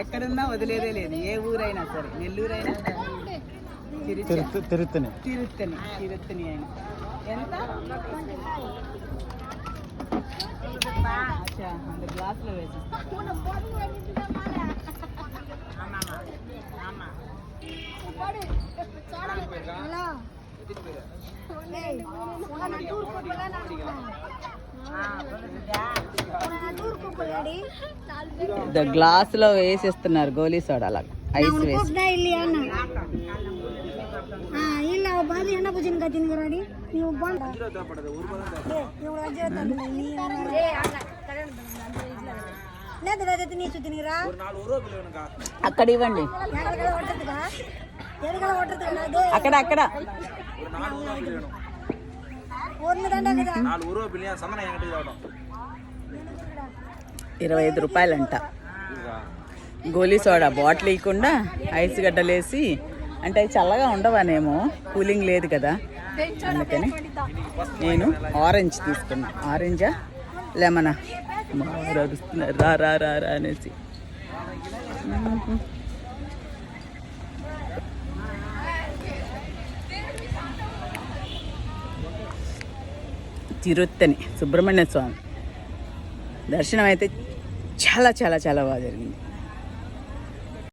ఎక్కడున్నా వదిలేదే లేదు, ఏ ఊరైనా సరే, నెల్లూరైనా తిరుత్తని అయినా ఎంత అంత గ్లాసులో వేసి గ్లాసులో వేసిస్తున్నారు గోలీ సోడా అలాగా ఐస్ వేసి. అక్కడ ఇవ్వండి, అక్కడ అక్కడ 25 రూపాయలంట గోలీ సోడా బాటిల్ ఇవ్వకుండా ఐస్ గడ్డలేసి. అంటే అవి చల్లగా ఉండవనేమో, కూలింగ్ లేదు కదా, అందుకని నేను ఆరెంజ్ తీసుకున్నా. ఆరెంజా లెమనా అరుస్తున్నారు రా రా రా రా అనేసి. తిరుత్తని సుబ్రహ్మణ్య స్వామి దర్శనం అయితే చాలా చాలా చాలా బాగా జరిగింది.